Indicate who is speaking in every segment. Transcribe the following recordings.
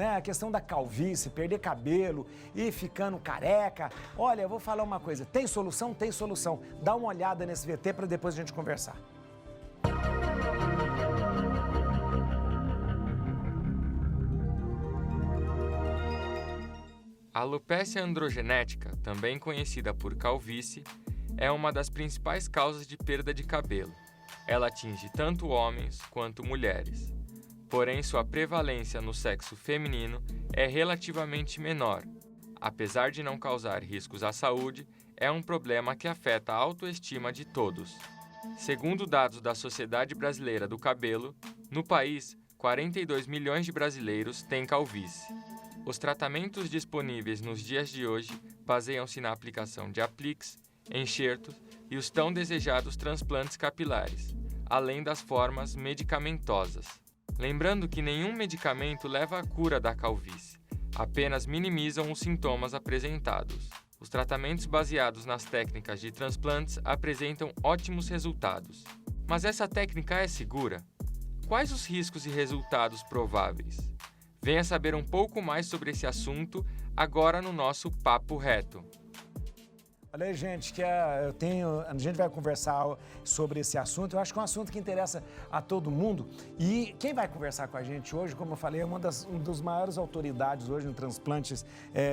Speaker 1: né? A questão da calvície, perder cabelo e ficando careca. Olha, eu vou falar uma coisa, tem solução? Tem solução. Dá uma olhada nesse VT para depois a gente conversar.
Speaker 2: A alopécia androgenética, também conhecida por calvície, é uma das principais causas de perda de cabelo. Ela atinge tanto homens quanto mulheres. Porém, sua prevalência no sexo feminino é relativamente menor. Apesar de não causar riscos à saúde, é um problema que afeta a autoestima de todos. Segundo dados da Sociedade Brasileira do Cabelo, no país, 42 milhões de brasileiros têm calvície. Os tratamentos disponíveis nos dias de hoje baseiam-se na aplicação de apliques, enxertos e os tão desejados transplantes capilares, além das formas medicamentosas. Lembrando que nenhum medicamento leva à cura da calvície, apenas minimizam os sintomas apresentados. Os tratamentos baseados nas técnicas de transplantes apresentam ótimos resultados. Mas essa técnica é segura? Quais os riscos e resultados prováveis? Venha saber um pouco mais sobre esse assunto agora no nosso Papo Reto.
Speaker 1: Olha aí, gente, a gente vai conversar sobre esse assunto. Eu acho que é um assunto que interessa a todo mundo. E quem vai conversar com a gente hoje, como eu falei, é um dos maiores autoridades hoje no transplantes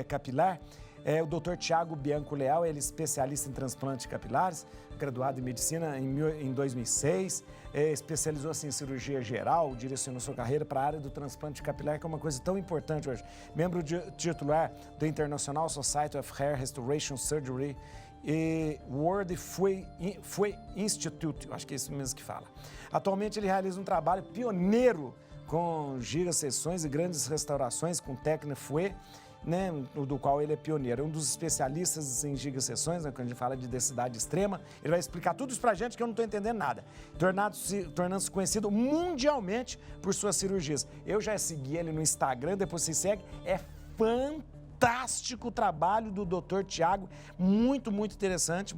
Speaker 1: capilar. É o Dr. Tiago Bianco Leal, ele é especialista em transplantes capilares, graduado em medicina em 2006, especializou-se em cirurgia geral, direcionou sua carreira para a área do transplante capilar, que é uma coisa tão importante hoje. Membro titular do International Society of Hair Restoration Surgery e World Fue Institute, acho que é isso mesmo que fala. Atualmente ele realiza um trabalho pioneiro com gigasseções e grandes restaurações com técnica Fue, né, do qual ele é pioneiro. É um dos especialistas em gigasseções, né, quando a gente fala de densidade extrema. Ele vai explicar tudo isso pra gente que eu não estou entendendo nada. Tornando-se conhecido mundialmente por suas cirurgias. Eu já segui ele no Instagram, depois você segue. É fantástico o trabalho do Dr. Tiago, muito interessante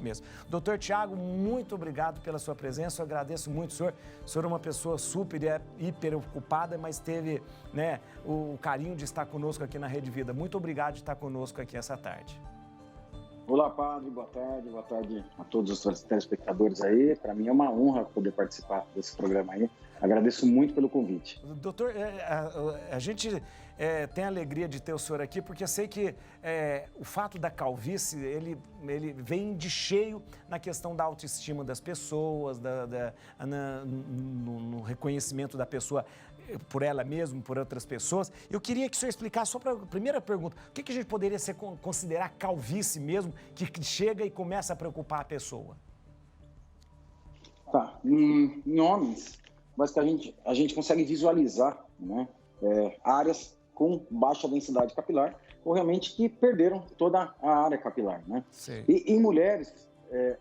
Speaker 1: mesmo. Dr. Tiago, muito obrigado pela sua presença, eu agradeço muito, senhor. O senhor é uma pessoa super, hiper ocupada, mas teve, né, o carinho de estar conosco aqui na Rede Vida. Muito obrigado de estar conosco aqui essa tarde.
Speaker 3: Olá, padre, boa tarde a todos os telespectadores aí. Para mim é uma honra poder participar desse programa aí. Agradeço muito pelo convite.
Speaker 1: Doutor, a gente tem a alegria de ter o senhor aqui, porque eu sei que o fato da calvície, ele vem de cheio na questão da autoestima das pessoas, no reconhecimento da pessoa por ela mesma, por outras pessoas. Eu queria que o senhor explicasse, só para a primeira pergunta, o que a gente poderia considerar calvície mesmo, que chega e começa a preocupar a pessoa?
Speaker 3: Tá, em homens, basicamente a gente consegue visualizar, né, áreas com baixa densidade capilar, ou realmente que perderam toda a área capilar, né?
Speaker 1: Sim.
Speaker 3: E em mulheres,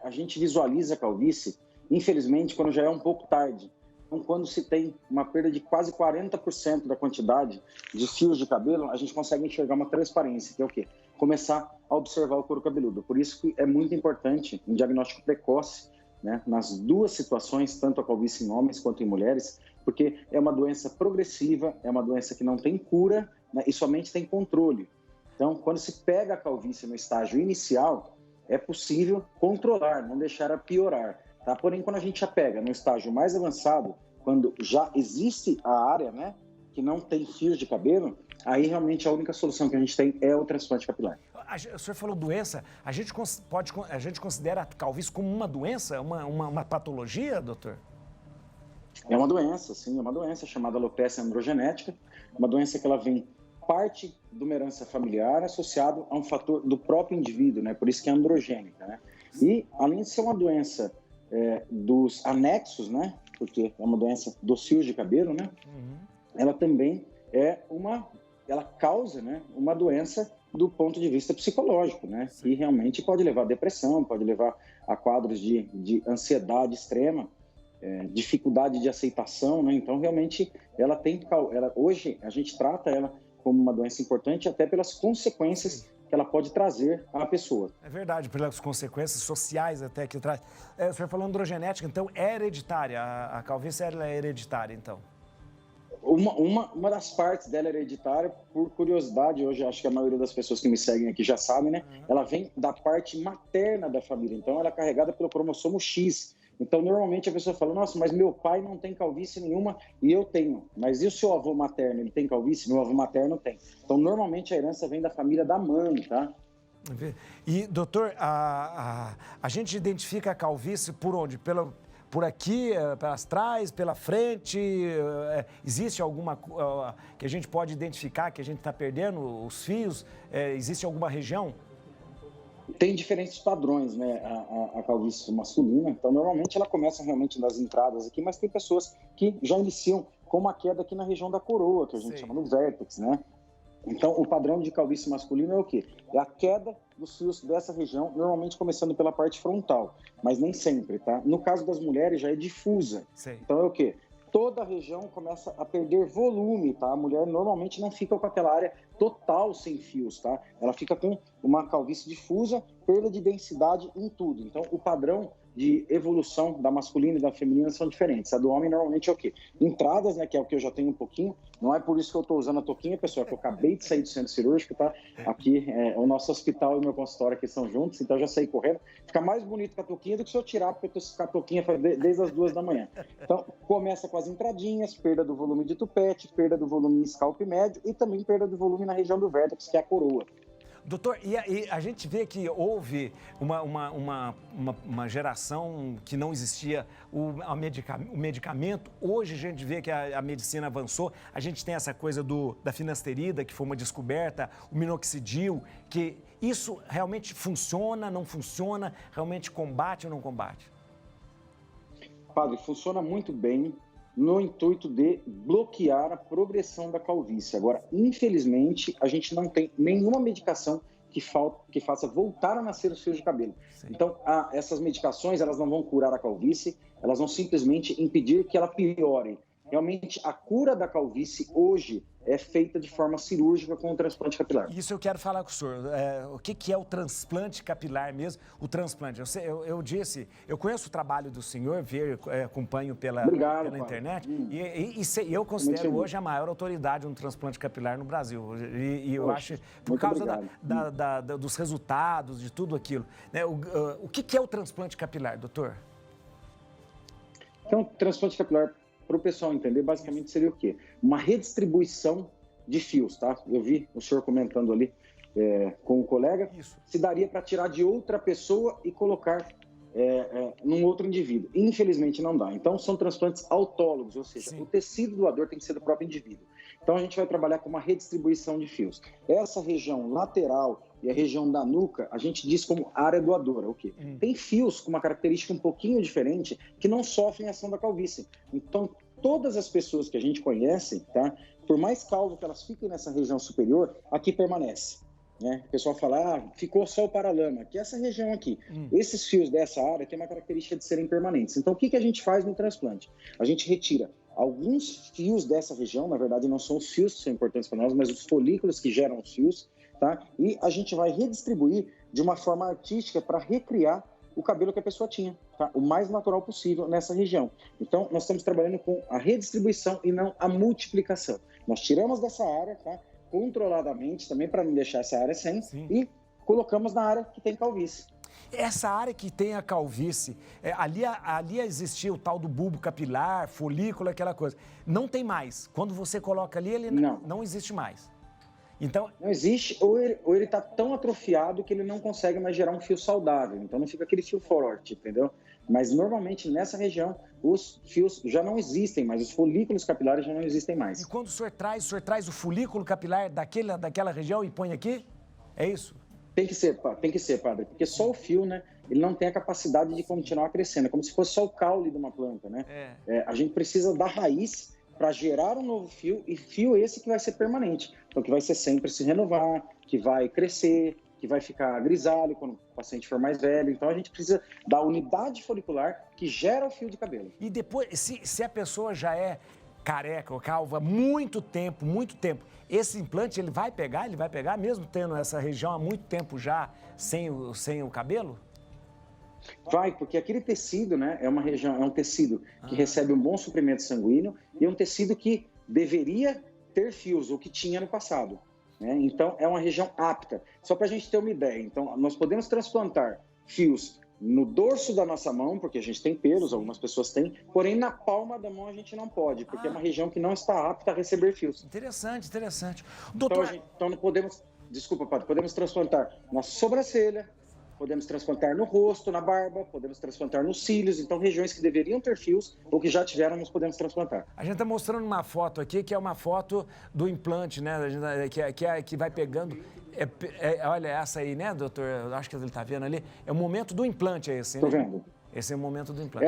Speaker 3: a gente visualiza a calvície, infelizmente, quando já é um pouco tarde. Então, quando se tem uma perda de quase 40% da quantidade de fios de cabelo, a gente consegue enxergar uma transparência, que é o quê? Começar a observar o couro cabeludo. Por isso que é muito importante um diagnóstico precoce, né, nas duas situações, tanto a calvície em homens quanto em mulheres, porque é uma doença progressiva, é uma doença que não tem cura, né, e somente tem controle. Então, quando se pega a calvície no estágio inicial, é possível controlar, não deixar a piorar. Tá? Porém, quando a gente já pega no estágio mais avançado, quando já existe a área, né, que não tem fios de cabelo, aí realmente a única solução que a gente tem é o transplante capilar.
Speaker 1: O senhor falou doença, a gente considera a calvície como uma doença, uma patologia, doutor?
Speaker 3: É uma doença, sim, é uma doença chamada alopecia androgenética, uma doença que ela vem parte de uma herança familiar associado a um fator do próprio indivíduo, né? Por isso que é androgênica, né? E além de ser uma doença dos anexos, né? Porque é uma doença dos fios de cabelo, né? Uhum. Ela também ela causa, né, uma doença do ponto de vista psicológico, né? Sim. E realmente pode levar a depressão, pode levar a quadros de ansiedade extrema, dificuldade de aceitação, né? Então realmente hoje a gente trata ela como uma doença importante até pelas consequências que ela pode trazer à pessoa.
Speaker 1: É verdade, pelas consequências sociais até que traz. O senhor falou androgenética, então é hereditária, a calvície é hereditária, então?
Speaker 3: Uma das partes dela é hereditária, por curiosidade, hoje acho que a maioria das pessoas que me seguem aqui já sabem, né? Ela vem da parte materna da família, então ela é carregada pelo cromossomo X. Então, normalmente a pessoa fala, nossa, mas meu pai não tem calvície nenhuma e eu tenho. Mas e o seu avô materno, ele tem calvície? Meu avô materno tem. Então, normalmente a herança vem da família da mãe, tá?
Speaker 1: E, doutor, a gente identifica a calvície por onde? Por aqui, pelas trás, pela frente? Existe alguma que a gente pode identificar que a gente está perdendo os fios? Existe alguma região?
Speaker 3: Tem diferentes padrões, né, a calvície masculina. Então, normalmente ela começa realmente nas entradas aqui, mas tem pessoas que já iniciam com uma queda aqui na região da coroa, que a gente chama no vértex, né? Então, o padrão de calvície masculina é o quê? É a queda dos fios dessa região, normalmente começando pela parte frontal, mas nem sempre, tá? No caso das mulheres, já é difusa. Então, é o quê? Toda a região começa a perder volume, tá? A mulher normalmente não fica com aquela área total sem fios, tá? Ela fica com uma calvície difusa, perda de densidade em tudo. Então, o padrão de evolução da masculina e da feminina são diferentes. A do homem normalmente é o quê? Entradas, né, que é o que eu já tenho um pouquinho. Não é por isso que eu estou usando a touquinha, pessoal, que eu acabei de sair do centro cirúrgico, tá? Aqui, o nosso hospital e o meu consultório aqui são juntos, então eu já saí correndo. Fica mais bonito com a touquinha do que se eu tirar, porque eu estou com a touquinha desde as 2 da manhã. Então, começa com as entradinhas, perda do volume de tupete, perda do volume em scalp médio e também perda do volume na região do vértex, que é a coroa.
Speaker 1: Doutor, e a gente vê que houve uma geração que não existia o medicamento. Hoje a gente vê que a medicina avançou. A gente tem essa coisa da finasterida, que foi uma descoberta, o minoxidil, que isso realmente funciona, não funciona, realmente combate ou não combate?
Speaker 3: Padre, funciona muito bem no intuito de bloquear a progressão da calvície. Agora, infelizmente, a gente não tem nenhuma medicação que faça voltar a nascer os fios de cabelo. Sim. Então, essas medicações, elas não vão curar a calvície, elas vão simplesmente impedir que ela piore. Realmente, a cura da calvície hoje é feita de forma cirúrgica com o transplante capilar.
Speaker 1: Isso eu quero falar com o senhor. O que é o transplante capilar mesmo? O transplante, eu conheço o trabalho do senhor, acompanho pela internet, e eu considero hoje a maior autoridade no transplante capilar no Brasil. E eu acho, por causa dos resultados, de tudo aquilo. Né? O que é o transplante capilar, doutor?
Speaker 3: Então, o transplante capilar, para o pessoal entender, basicamente seria o quê? Uma redistribuição de fios, tá? Eu vi o senhor comentando ali com o colega. Isso. Se daria para tirar de outra pessoa e colocar num outro indivíduo. Infelizmente não dá. Então são transplantes autólogos, ou seja, o tecido doador tem que ser do próprio indivíduo. Então a gente vai trabalhar com uma redistribuição de fios. Essa região lateral e a região da nuca, a gente diz como área doadora. O quê? Tem fios com uma característica um pouquinho diferente que não sofrem a ação da calvície. Então, todas as pessoas que a gente conhece, tá? Por mais calvo que elas fiquem nessa região superior, aqui permanece. Né? O pessoal fala, ficou só o paralama, que é essa região aqui. Esses fios dessa área têm uma característica de serem permanentes. Então, o que a gente faz no transplante? A gente retira alguns fios dessa região, na verdade não são os fios que são importantes para nós, mas os folículos que geram os fios, tá? E a gente vai redistribuir de uma forma artística para recriar o cabelo que a pessoa tinha, tá? O mais natural possível nessa região. Então, nós estamos trabalhando com a redistribuição e não a multiplicação. Nós tiramos dessa área, tá? Controladamente, também para não deixar essa área sem, e colocamos na área que tem calvície.
Speaker 1: Essa área que tem a calvície, ali existia o tal do bulbo capilar, folículo, aquela coisa. Não tem mais. Quando você coloca ali, ele não existe mais. Então...
Speaker 3: Não existe, ou ele está tão atrofiado que ele não consegue mais gerar um fio saudável. Então não fica aquele fio forte, entendeu? Mas normalmente nessa região os fios já não existem mais, os folículos capilares já não existem mais.
Speaker 1: E quando o senhor traz o folículo capilar daquela região e põe aqui? É isso?
Speaker 3: Tem que ser, padre, porque só o fio, né, ele não tem a capacidade de continuar crescendo, é como se fosse só o caule de uma planta, né? A gente precisa da raiz para gerar um novo fio, e fio esse que vai ser permanente, então que vai ser sempre se renovar, que vai crescer, que vai ficar grisalho quando o paciente for mais velho. Então a gente precisa da unidade folicular que gera o fio de cabelo.
Speaker 1: E depois, se a pessoa já é careca ou calva há muito tempo, esse implante ele vai pegar mesmo tendo essa região há muito tempo já sem o cabelo?
Speaker 3: Vai, porque aquele tecido, né, é um tecido que recebe um bom suprimento sanguíneo e é um tecido que deveria ter fios, o que tinha no passado, né? Então, é uma região apta. Só para a gente ter uma ideia, então, nós podemos transplantar fios no dorso da nossa mão, porque a gente tem pelos, algumas pessoas têm, porém na palma da mão a gente não pode, porque é uma região que não está apta a receber fios.
Speaker 1: Interessante, interessante. Doutor...
Speaker 3: Então não podemos, desculpa, padre, podemos transplantar na sobrancelha, podemos transplantar no rosto, na barba, podemos transplantar nos cílios, então regiões que deveriam ter fios ou que já tiveram, nós podemos transplantar.
Speaker 1: A gente está mostrando uma foto aqui, que é uma foto do implante, né, que vai pegando... olha essa aí, né, doutor? Eu acho que ele está vendo ali. É o momento do implante, é esse, né?
Speaker 3: Estou vendo.
Speaker 1: Esse é o momento do implante.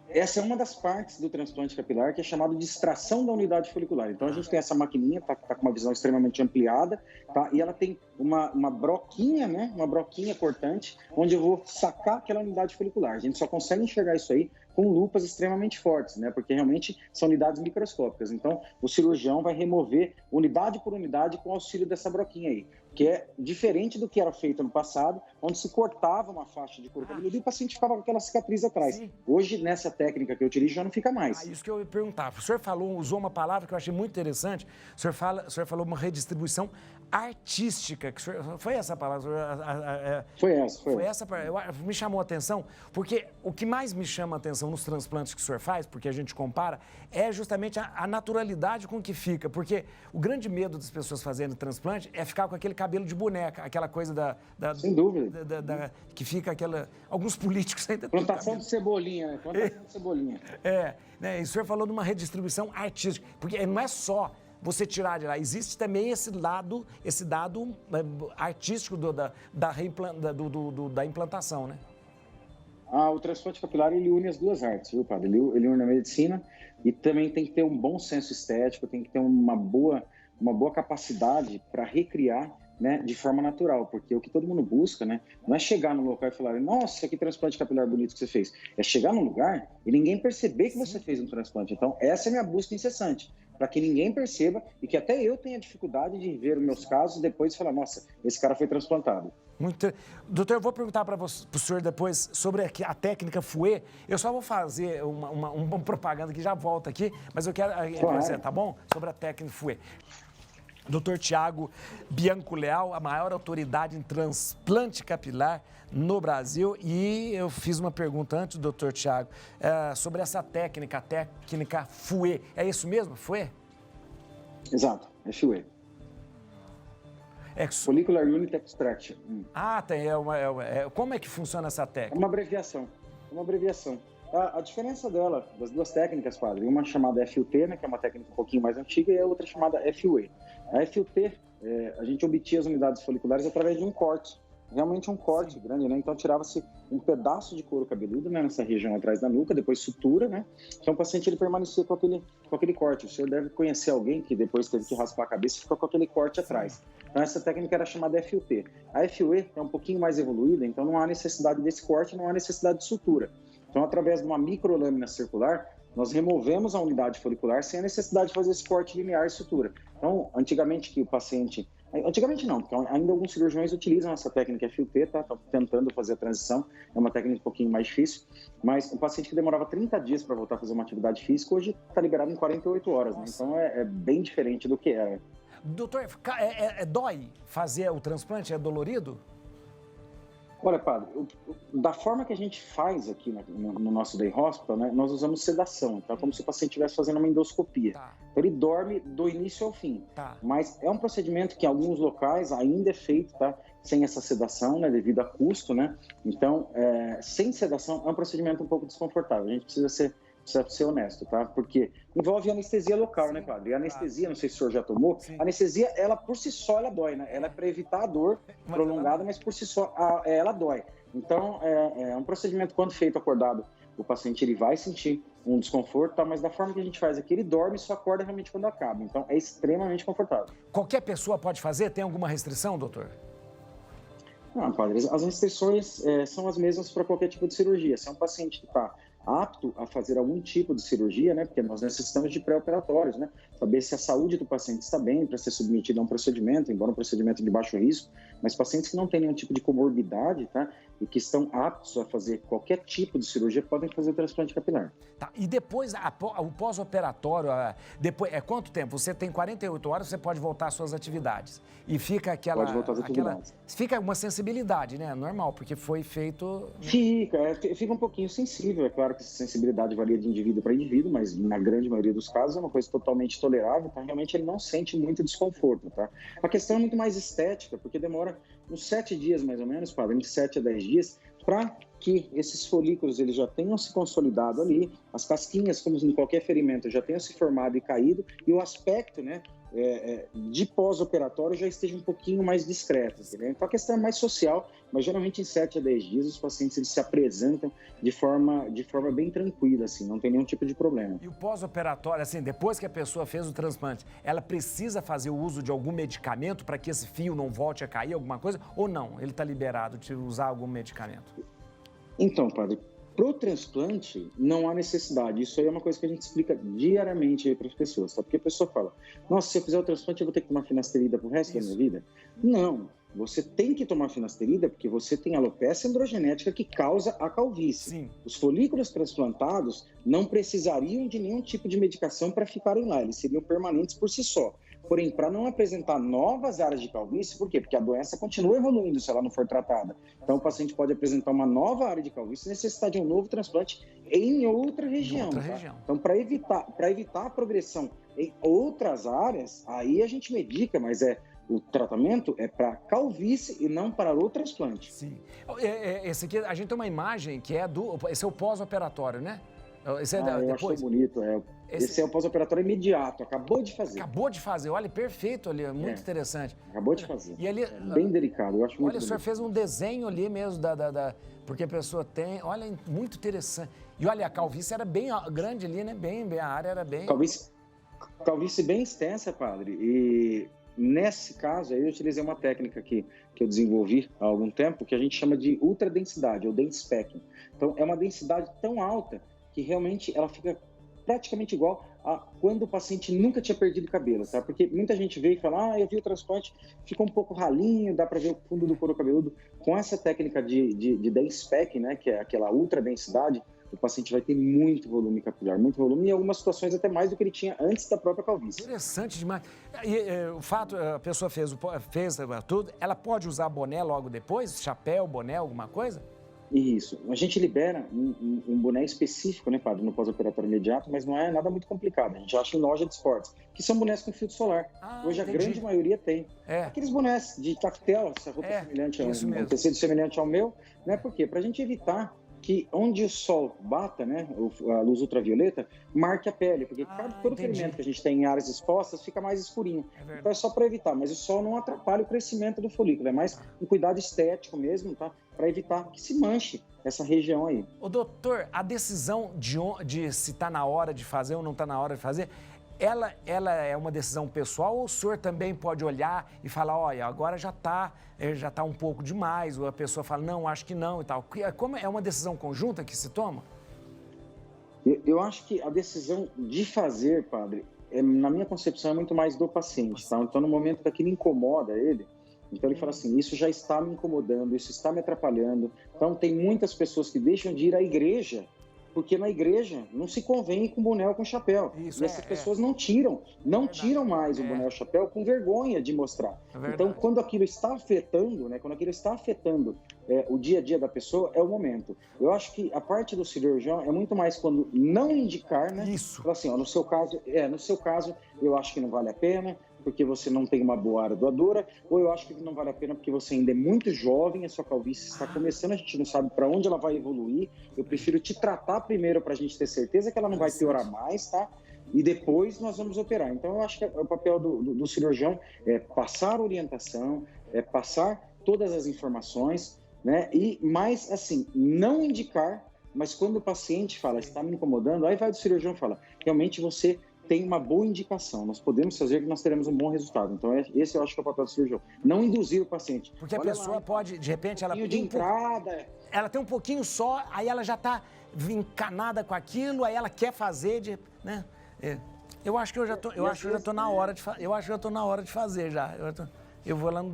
Speaker 3: Essa é uma das partes do transplante capilar que é chamado de extração da unidade folicular. Então, a gente tem essa maquininha, tá com uma visão extremamente ampliada, tá? E ela tem uma broquinha, né? Uma broquinha cortante, onde eu vou sacar aquela unidade folicular. A gente só consegue enxergar isso aí com lupas extremamente fortes, né? Porque realmente são unidades microscópicas. Então, o cirurgião vai remover unidade por unidade com o auxílio dessa broquinha aí, que é diferente do que era feito no passado, onde se cortava uma faixa de couro cabeludo e o paciente ficava com aquela cicatriz atrás.
Speaker 1: Sim.
Speaker 3: Hoje, nessa técnica que eu utilizo, já não fica mais.
Speaker 1: Isso que eu ia perguntar. O senhor usou uma palavra que eu achei muito interessante. O senhor falou uma redistribuição artística. Foi essa a palavra?
Speaker 3: Foi essa.
Speaker 1: Me chamou a atenção, porque o que mais me chama a atenção nos transplantes que o senhor faz, porque a gente compara, é justamente a naturalidade com que fica. Porque o grande medo das pessoas fazendo transplante é ficar com aquele cabelo de boneca, aquela coisa
Speaker 3: Sem dúvida.
Speaker 1: que fica aquela... Alguns políticos ainda...
Speaker 3: Plantação de cebolinha, né? Plantação de cebolinha.
Speaker 1: Né? E o senhor falou de uma redistribuição artística, porque não é só você tirar de lá, existe também esse dado artístico da implantação, né?
Speaker 3: O transplante capilar, ele une as duas artes, viu, padre? Ele une a medicina e também tem que ter um bom senso estético, tem que ter uma boa capacidade para recriar, né, de forma natural, porque o que todo mundo busca, né, não é chegar no local e falar, nossa, que transplante capilar bonito que você fez. É chegar no lugar e ninguém perceber que você fez um transplante. Então, essa é a minha busca incessante, para que ninguém perceba e que até eu tenha dificuldade de ver os meus casos e depois falar, nossa, esse cara foi transplantado.
Speaker 1: Doutor, eu vou perguntar para o senhor depois sobre a técnica Fouet. Eu só vou fazer uma propaganda que já volta aqui, mas eu quero você, tá bom? Sobre a técnica Fouet. Dr. Tiago Bianco Leal, a maior autoridade em transplante capilar no Brasil. E eu fiz uma pergunta antes, Dr. Tiago, sobre essa técnica, a técnica Fouet. É isso mesmo, Fouet?
Speaker 3: Exato, é Fouet. Follicular Unit Extraction.
Speaker 1: Como é que funciona essa técnica?
Speaker 3: É uma abreviação. A diferença dela, das duas técnicas, padre, uma chamada FUT, né, que é uma técnica um pouquinho mais antiga, e a outra chamada FUE. A FUT, a gente obtinha as unidades foliculares através de um corte, realmente um corte grande, né? Então tirava-se um pedaço de couro cabeludo, né, nessa região atrás da nuca, depois sutura, né? Então o paciente ele permanecia com aquele corte. O senhor deve conhecer alguém que depois teve que raspar a cabeça e ficou com aquele corte atrás. Então essa técnica era chamada FUT. A FUE é um pouquinho mais evoluída, então não há necessidade desse corte, não há necessidade de sutura. Então, através de uma microlâmina circular, nós removemos a unidade folicular sem a necessidade de fazer esse corte linear e sutura. Então, antigamente não, porque ainda alguns cirurgiões utilizam essa técnica FUT, tá? Estão tentando fazer a transição, é uma técnica um pouquinho mais difícil, mas um paciente que demorava 30 dias para voltar a fazer uma atividade física, hoje está liberado em 48 horas, né? Então é bem diferente do que era.
Speaker 1: Doutor, dói fazer o transplante? É dolorido?
Speaker 3: Olha, padre, da forma que a gente faz aqui no nosso Day Hospital, né, nós usamos sedação. Então, é como se o paciente estivesse fazendo uma endoscopia.
Speaker 1: Tá.
Speaker 3: Então, ele dorme do início ao fim.
Speaker 1: Tá.
Speaker 3: Mas é um procedimento que em alguns locais ainda é feito, tá, sem essa sedação, né, devido a custo, né? Então, sem sedação é um procedimento um pouco desconfortável. A gente precisa ser honesto, tá? Porque envolve anestesia local, né, padre? E a anestesia, não sei se o senhor já tomou, a anestesia, ela por si só, ela dói, né? Ela é para evitar a dor prolongada, mas por si só, ela dói. Então, é um procedimento, quando feito acordado, o paciente ele vai sentir um desconforto, tá? Mas da forma que a gente faz aqui, ele dorme e só acorda realmente quando acaba. Então, é extremamente confortável.
Speaker 1: Qualquer pessoa pode fazer? Tem alguma restrição, doutor?
Speaker 3: Não, padre, as restrições são as mesmas para qualquer tipo de cirurgia. Se é um paciente que está apto a fazer algum tipo de cirurgia, né? Porque nós necessitamos de pré-operatórios, né? Saber se a saúde do paciente está bem para ser submetido a um procedimento, embora um procedimento de baixo risco, mas pacientes que não têm nenhum tipo de comorbidade, tá? e que estão aptos a fazer qualquer tipo de cirurgia podem fazer o transplante capilar.
Speaker 1: Tá, e depois, o pós-operatório, depois, quanto tempo? Você tem 48 horas, você pode voltar às suas atividades. E fica aquela...
Speaker 3: Pode voltar às atividades.
Speaker 1: Fica uma sensibilidade, né? Normal, porque foi feito...
Speaker 3: Fica um pouquinho sensível. É claro que essa sensibilidade varia de indivíduo para indivíduo, mas na grande maioria dos casos é uma coisa totalmente tolerável, então realmente ele não sente muito desconforto, tá? A questão é muito mais estética, porque demora uns 7 dias mais ou menos, padre, entre 7 a 10 dias, para que esses folículos eles já tenham se consolidado ali, as casquinhas, como em qualquer ferimento, já tenham se formado e caído, e o aspecto, né, de pós-operatório já esteja um pouquinho mais discreto, entendeu? Então a questão é mais social, mas geralmente em 7 a 10 dias os pacientes eles se apresentam de forma bem tranquila, assim, não tem nenhum tipo de problema.
Speaker 1: E o pós-operatório, assim, depois que a pessoa fez o transplante, ela precisa fazer o uso de algum medicamento para que esse fio não volte a cair, alguma coisa, ou não? Ele está liberado de usar algum medicamento?
Speaker 3: Então, padre, pro transplante não há necessidade. Isso aí é uma coisa que a gente explica diariamente para as pessoas, tá? Porque a pessoa fala, nossa, se eu fizer o transplante eu vou ter que tomar finasterida pro resto da minha vida? Não, você tem que tomar finasterida porque você tem alopecia androgenética que causa a calvície.
Speaker 1: Sim.
Speaker 3: Os folículos transplantados não precisariam de nenhum tipo de medicação para ficarem lá, eles seriam permanentes por si só. Porém, para não apresentar novas áreas de calvície, por quê? Porque a doença continua evoluindo se ela não for tratada. Então, o paciente pode apresentar uma nova área de calvície e necessitar de um novo transplante em outra região. Então, para evitar a progressão em outras áreas, aí a gente medica, mas o tratamento é para calvície e não para o transplante.
Speaker 1: Sim. Esse aqui, a gente tem uma imagem que esse é o pós-operatório, né? Esse
Speaker 3: eu achei bonito, Esse é o pós-operatório imediato, acabou de fazer.
Speaker 1: Acabou de fazer, olha, perfeito ali, muito interessante.
Speaker 3: Acabou de fazer.
Speaker 1: E ali,
Speaker 3: bem delicado, eu acho muito
Speaker 1: Olha, o senhor fez um desenho ali mesmo, porque a pessoa tem, olha, muito interessante. E olha, a calvície era bem grande ali, né? Bem, a área era bem...
Speaker 3: Calvície bem extensa, padre, e nesse caso aí eu utilizei uma técnica que eu desenvolvi há algum tempo, que a gente chama de ultradensidade, ou densipacking. Então, é uma densidade tão alta que realmente ela fica praticamente igual a quando o paciente nunca tinha perdido cabelo, tá? Porque muita gente veio e fala, eu vi o transplante, ficou um pouco ralinho, dá para ver o fundo do couro cabeludo. Com essa técnica de densipacking, né, que é aquela ultra densidade, o paciente vai ter muito volume capilar, muito volume, e em algumas situações até mais do que ele tinha antes da própria calvície.
Speaker 1: Interessante demais. E o fato, a pessoa fez tudo, ela pode usar boné logo depois? Chapéu, boné, alguma coisa?
Speaker 3: Isso. A gente libera um boné específico, né, padre, no pós-operatório imediato, mas não é nada muito complicado. A gente acha em loja de esportes, que são bonés com filtro solar. Hoje
Speaker 1: entendi.
Speaker 3: A grande maioria tem. Aqueles bonés de tactel, essa roupa semelhante um tecido semelhante ao meu, né? Por quê? Para a gente evitar que onde o sol bata, né, a luz ultravioleta, marque a pele, porque todo ferimento que a gente tem em áreas expostas fica mais escurinho. Então é só para evitar, mas o sol não atrapalha o crescimento do folículo, é mais um cuidado estético mesmo, tá? Para evitar que se manche essa região aí.
Speaker 1: Ô, doutor, a decisão de se está na hora de fazer ou não está na hora de fazer, ela é uma decisão pessoal ou o senhor também pode olhar e falar, olha, agora já tá um pouco demais, ou a pessoa fala, não, acho que não e tal. Como é uma decisão conjunta que se toma?
Speaker 3: Eu acho que a decisão de fazer, padre, na minha concepção, é muito mais do paciente, tá? Então, no momento que aquilo incomoda ele, então ele fala assim, isso já está me incomodando, isso está me atrapalhando. Então, tem muitas pessoas que deixam de ir à igreja, porque na igreja não se convém com boné ou com chapéu. E essas pessoas não tiram mais o boné ou o chapéu com vergonha de mostrar. Então, quando aquilo está afetando, né, o dia a dia da pessoa, é o momento. Eu acho que a parte do cirurgião é muito mais quando não indicar, né?
Speaker 1: Isso.
Speaker 3: Fala assim, ó, no seu caso, eu acho que não vale a pena, porque você não tem uma boa área doadora, ou eu acho que não vale a pena porque você ainda é muito jovem, a sua calvície está começando, a gente não sabe para onde ela vai evoluir, eu prefiro te tratar primeiro para a gente ter certeza que ela não vai piorar mais, tá? E depois nós vamos operar. Então eu acho que o papel do cirurgião é passar orientação, é passar todas as informações, né? E mais assim, não indicar, mas quando o paciente fala, está me incomodando, aí vai do cirurgião e fala, realmente você tem uma boa indicação, nós podemos fazer que nós teremos um bom resultado. Então, esse eu acho que é o papel do cirurgião. Não induzir o paciente.
Speaker 1: Porque a pessoa pode, de repente, ela tem ela tem um pouquinho só, aí ela já está encanada com aquilo, aí ela quer fazer, né? Eu acho que eu já tô na hora de fazer já. Eu vou lá no...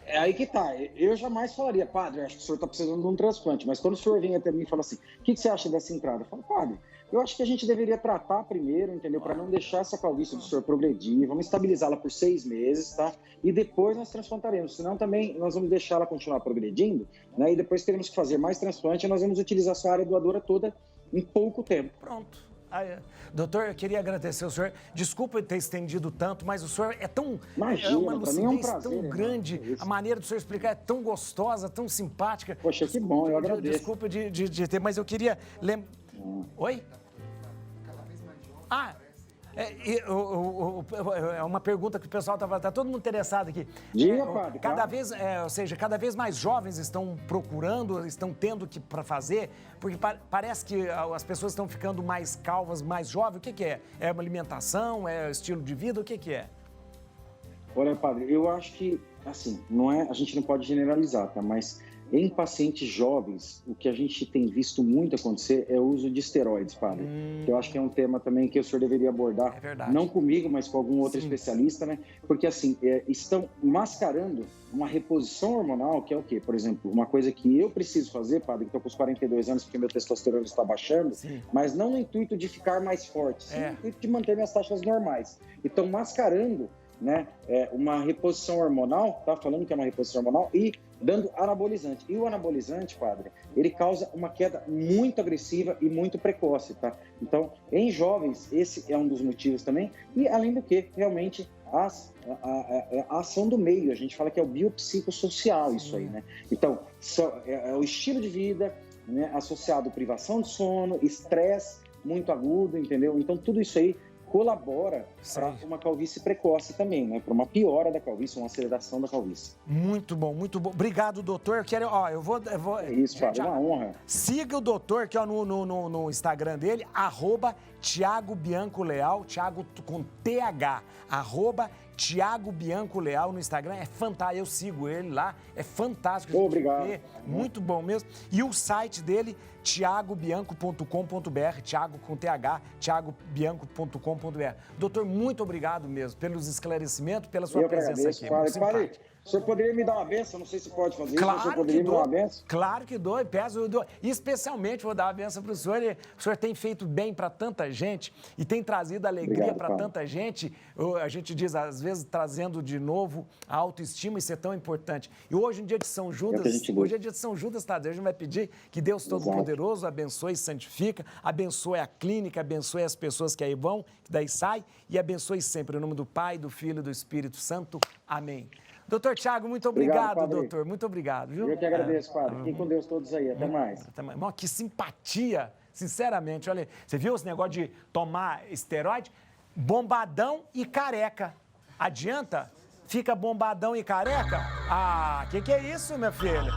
Speaker 3: É aí que tá. Eu jamais falaria, padre, acho que o senhor está precisando de um transplante. Mas quando o senhor vem até mim e fala assim, o que você acha dessa entrada? Eu falo, padre, eu acho que a gente deveria tratar primeiro, entendeu? Para não deixar essa calvície do senhor progredir. Vamos estabilizá-la por 6 meses, tá? E depois nós transplantaremos. Senão também nós vamos deixar ela continuar progredindo, né? E depois teremos que fazer mais transplante e nós vamos utilizar essa área doadora toda em pouco tempo.
Speaker 1: Pronto. Doutor, eu queria agradecer ao senhor. Desculpa ter estendido tanto, mas o senhor é tão...
Speaker 3: Imagina,
Speaker 1: é uma
Speaker 3: lucidez
Speaker 1: um
Speaker 3: prazer,
Speaker 1: tão grande. A maneira do senhor explicar é tão gostosa, tão simpática.
Speaker 3: Poxa, que bom, eu agradeço.
Speaker 1: Desculpa de ter, mas eu queria lembrar... Oi? É uma pergunta que o pessoal tá todo mundo interessado aqui.
Speaker 3: Diga, padre.
Speaker 1: Cada vez mais jovens estão procurando, estão tendo que para fazer, porque parece que as pessoas estão ficando mais calvas, mais jovens. O que é? É uma alimentação? É estilo de vida? O que é?
Speaker 3: Olha, padre, eu acho que, assim, a gente não pode generalizar, tá? Mas em pacientes jovens, o que a gente tem visto muito acontecer é o uso de esteroides, padre. Que eu acho que é um tema também que o senhor deveria abordar, não comigo, mas com algum outro especialista, né? Porque, assim, estão mascarando uma reposição hormonal, que é o quê? Por exemplo, uma coisa que eu preciso fazer, padre, que estou com os 42 anos porque meu testosterona está baixando, mas não no intuito de ficar mais forte, sim no intuito de manter minhas taxas normais. Então, mascarando, né, uma reposição hormonal, tá falando que é uma reposição hormonal, e dando anabolizante. E o anabolizante, padre, ele causa uma queda muito agressiva e muito precoce, tá? Então, em jovens, esse é um dos motivos também. E, além do que, realmente, a ação do meio. A gente fala que é o biopsicossocial isso aí, né? Então, é o estilo de vida, né, associado à privação de sono, estresse muito agudo, entendeu? Então, tudo isso aí colabora para uma calvície precoce também, né? Para uma piora da calvície, uma aceleração da calvície.
Speaker 1: Muito bom, muito bom. Obrigado, doutor. Eu quero, eu vou...
Speaker 3: É isso, Fábio, é uma honra.
Speaker 1: Siga o doutor, que no Instagram dele, @Thiago Bianco Leal, Thiago com TH, @Thiago Bianco Leal no Instagram. É fantástico, eu sigo ele lá, é fantástico.
Speaker 3: Obrigado.
Speaker 1: Muito bom mesmo. E o site dele, thiagobianco.com.br, Thiago com TH, thiagobianco.com.br. Doutor, muito obrigado mesmo pelos esclarecimentos, pela sua presença aqui.
Speaker 3: Padre, o senhor poderia me dar uma benção? Não sei se pode fazer isso, o senhor poderia me dar uma benção?
Speaker 1: Claro que dou, eu dou. Especialmente vou dar uma benção para o senhor. O senhor tem feito bem para tanta gente e tem trazido alegria para tanta gente. A gente diz, às vezes, trazendo de novo a autoestima, isso é tão importante. E hoje, no dia de São Judas, hoje é dia de São Judas, Tadeu, a gente vai pedir que Deus Todo-Poderoso abençoe e santifica, abençoe a clínica, abençoe as pessoas que aí vão, que daí saem, e abençoe sempre, em nome do Pai, do Filho e do Espírito Santo. Amém. Doutor Thiago, muito obrigado, doutor. Muito obrigado, viu?
Speaker 3: Eu que agradeço, padre. Fiquem com Deus todos aí. Até mais.
Speaker 1: Que simpatia, sinceramente. Olha, você viu esse negócio de tomar esteroide? Bombadão e careca. Adianta? Fica bombadão e careca? Que é isso, minha filha?